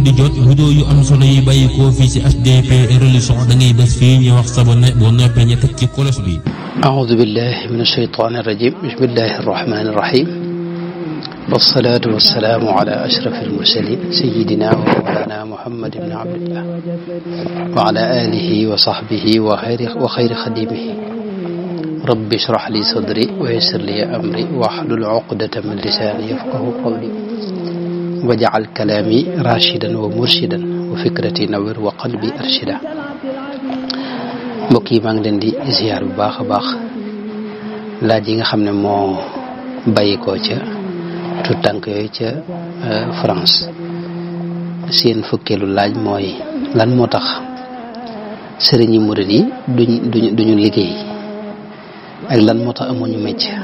di jot vidéo yu am solo yi bàyyi ko fii ci HDP religion da ngay bés fii ñu wax sabone boo noppee ñu teg ci kolos bi. أعوذ بالله من الشيطان الرجيم بسم الله الرحمن الرحيم والصلاة والسلام على أشرف المرسلين سيدنا ومولانا محمد بن عبد الله وعلى آله وصحبه وخير خديمه رب اشرح لي صدري ويسر لي أمري واحلل عقدة من لساني يفقه قولي واجعل كلامي راشدا ومرشدا وفكرتي نور وقلبي أرشدا. mbokk yi maa ngi leen di ziar bu baax a baax laaj yi nga xam ne moo bàyyi ko ca tout tànk yooyu ca France seen fukkeelu laaj mooy lan moo tax sëriñi murid yi duñu liggéey ak lan moo tax amuñu métier.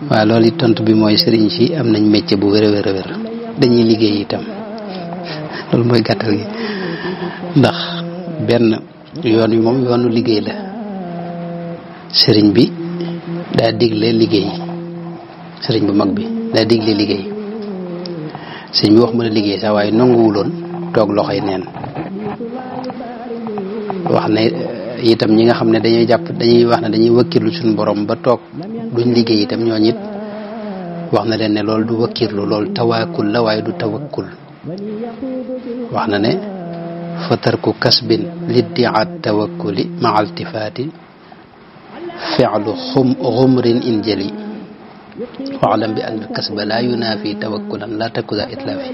waaw loolu it tontu bi mooy sëriñ si am nañ métier bu wér a wér a wér dañuy liggéey itam loolu mooy gàttal gi ndax benn yoon wi moom yoonu liggéey la sëriñ bi daa digle liggéey sëriñ bu mag bi daa digle liggéey sëriñ bi wax mën a liggéey sax waaye nanguwuloon toog loxoy neen wax ne itam ñi nga xam ne dañuy wax ne dañuy wakkirlu suñu borom ba toog duñ liggéey itam ñooñu it wax na leen ne loolu du wakkirlu loolu tawakkul la waaye du tawakkul wax na ne fa tarku kasbin liddi'a tawakkuli ma'a iltifaati fi'lu xumrin injali wa'lam bi anna kasba laa yunaafi tawakkulan laa takku daa itlaafi.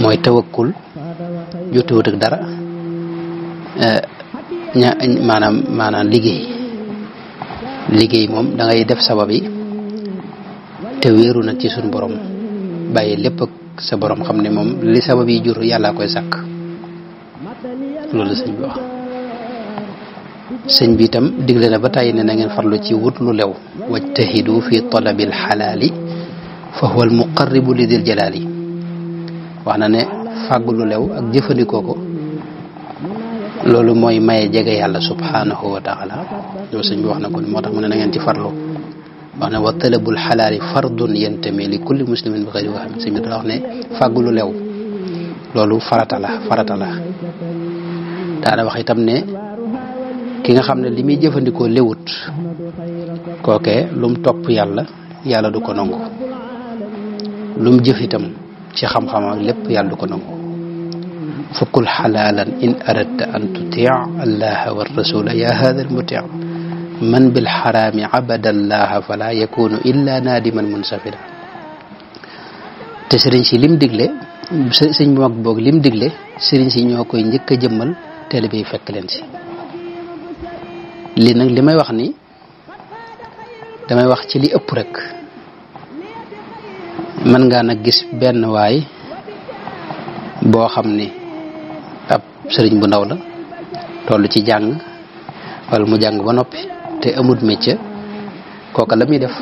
mooy tawakkul jotewut ak dara maanaam liggéey moom da ngay def sabab yi te wéeru nag ci suñ borom bàyyi lépp ak sa borom xam ne moom li sabab yi jur yàllaa koy sàkk loolu la sëñ bi wax. sëñ bi itam digle na ba tàyyi ne na ngeen farlu ci wut lu lew wajtahidu fi talabil xalaali fa huwa al muqarribu li dil jalaali. wax na ne fàgg lu lew ak jëfandikoo ko loolu mooy maye jege yàlla subhanahu wa taala loolu sëñ bi wax na ko moo tax mu ne na ngeen ci farlu. wax ne wa talabul xalaali fardun yantami li kulli muslimin bi xëyri waxam sëñ bi da wax ne fàgg lu lew loolu farata la daana wax itam ne ki nga xam ne li muy jëfandikoo lewut kookee lum topp yàlla du ko nangu lum jëf itam ci xam-xam ak lépp yàlla du ko nangu. fakul xalaalan in aradta an tuti' allaha wa rasula ya hada al muti' man bil xaraami abadallaha fala yakunu illa naadiman munsafira. te sëriñ si lim digle sëriñ bu mag boog lim digle sëriñ si ñoo koy njëkk a jëmmal taalibe yi fekk leen si. lii nag li may wax ni damay wax ci li ëpp rek mën ngaa nag gis benn waay boo xam ni ab sëriñ bu ndaw la toll ci jàng wala mu jàng ba noppi te amut métier kooka la muy def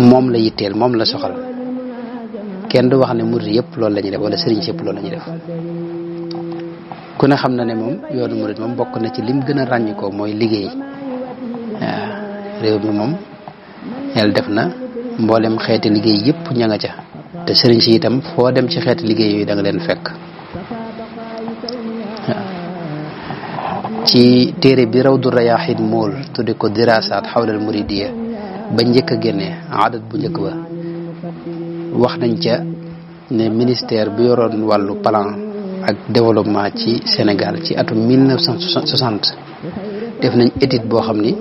moom la yitteel moom la soxal kenn du wax ne murid yëpp loolu la ñuy def wala sëriñ si yëpp loolu la ñuy def. ku ne xam na ne moom yoonu murid moom bokk na ci lim gën a ràññi ko mooy liggéey. waaw réew mi moom yàlla def na mboolem xeeti liggéey yëpp ña nga ca te sëriñ si itam foo dem ci xeeti liggéey yooyu da nga leen fekk. ci téere bi Rawdu Rayaahiin mool tudde ko diraasaat xawlal muridiyya ba njëkk a génnee adat bu njëkk ba wax nañ ca ne ministère bi yoroon wàllu plan ak développement ci Sénégal ci atum 1960 def nañ étude boo xam ni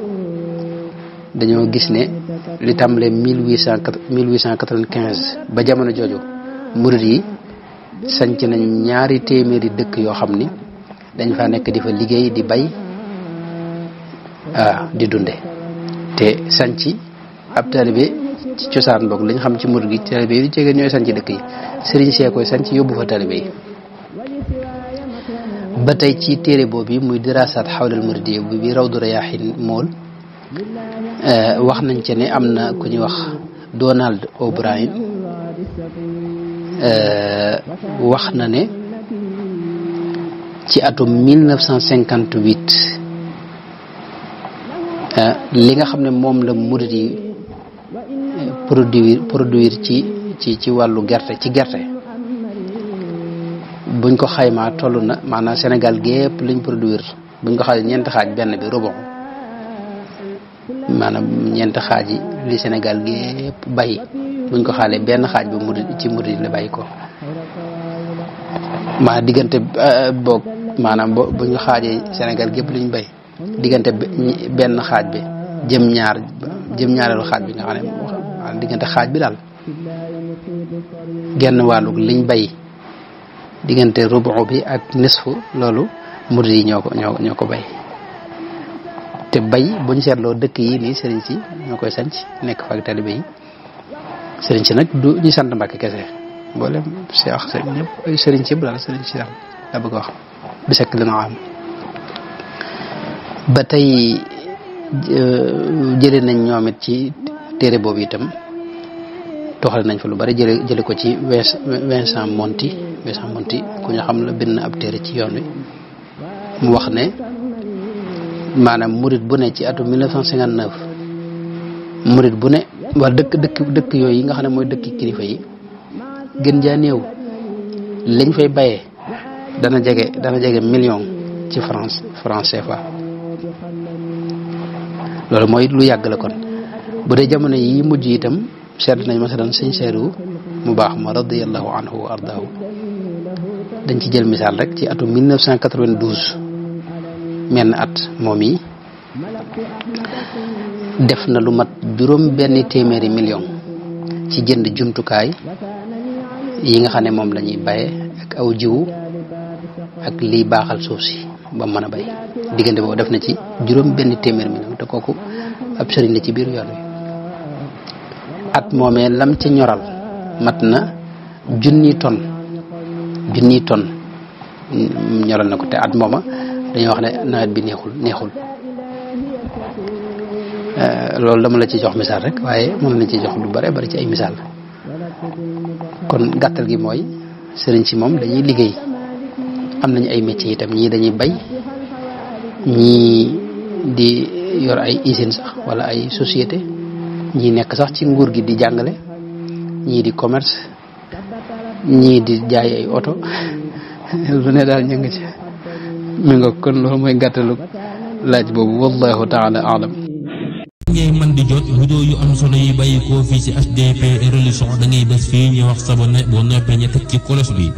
dañoo gis ne li tàmbalee 1895 ba jamono jooju murid yi sanc nañ 2 téeméeri dëkk yoo xam ni dañ fa nekk di fa liggéey di bay di dunde te sanc ab taalibe ci cosaan boog lañ xam ci murid gi taalibe yi di jege ñooy sanc dëkk yi sëriñ see koy sanc yóbbu fa taalibe yi. ba tey ci téere boobu muy diraasaat xawlal muridiyya bi Rawdu Rayaahiin mool wax nañ ca ne am na ku ñuy wax Donald O'Brien wax na ne ci atum 1958 li nga xam ne moom la murid yi produire ci wàllu gerte ci gerte buñ ko xaymaa toll na maanaam Sénégal gépp liñ produire buñ ko xaajee ñeenti xaaj benn bi rebon maanaam ñeenti xaaj yi li Sénégal gépp bay buñ ko xaalee benn xaaj bi ci murid la bàyyi ko maa diggante boog maanaam buñ ko xaajee Sénégal gépp liñ bay diggante benn xaaj bi jëm ñaareelu xaaj bi nga xam ne diggante xaaj bi daal genn wàllu liñ bay diggante rubu bi ak nisfu loolu murid yi ñoo ko bay te bay buñ seetloo dëkk yi nii sëriñ si ñoo koy sanc nekk fa ak talibé yi sëriñ si nag du ñu sant Mbàkke kese mboolem Cheikh sëriñ ñëpp ay sëriñ si bu daal sëriñ si daal la bëgg wax bi sekk li na am ba tey jële nañ ñoom it ci téere boobu itam toxale nañ fa lu bari jële ko ci Vincent Monti ku ñu xam la bind na ab téere ci yoon wi mu wax ne maanaam murid bu ne ci atum 1959 murid bu ne wala dëkk yooyu yi nga xam ne mooy dëkk kilifa yi gën jaa néew lañ fay bayee dana jege million ci franc CFA loolu mooy lu yàgg la kon bu dee jamono yi mujj itam seetlu nañ masalan sëñ Seeru mu baax ma radiyallahu anhu wa ardaahu dañ ci jël misaal rek ci atum 1992 menn at moom yi def na lu mat juróom benn téeméeri million ci jënd jumtukaay yi nga xam ne moom la ñuy baye ak aw jiwu ak liy baaxal suuf si ba mën a bay diggante boobu def na ci juróom benn téeméeri million te kooku ab sëriñ la ci biir yoon wi at moomee lam ci ñoral mat na junni ton ñoral na ko te at mooma dañuy wax ne nawet bi neexul loolu dama la ci jox misaal rek waaye mën na ci jox lu bare bari ci ay misaal kon gàttal gi mooy sëriñ si moom dañuy liggéey am nañu ay métiers itam ñii dañuy bay ñii di yor ay usine sax wala ay société ñii nekk sax ci nguur gi di jàngale ñii di commerce ñii di jaay ay oto lu ne daal ñu ngi ci mi nga kon loolu mooy gàttalu laaj boobu wallahu taala alam ngay man di jot vidéo yu am solo yi bàyyi ko fii ci HDP religion da ngay bés fii ñu wax sabone boo noppee ñu teg ci cloche bi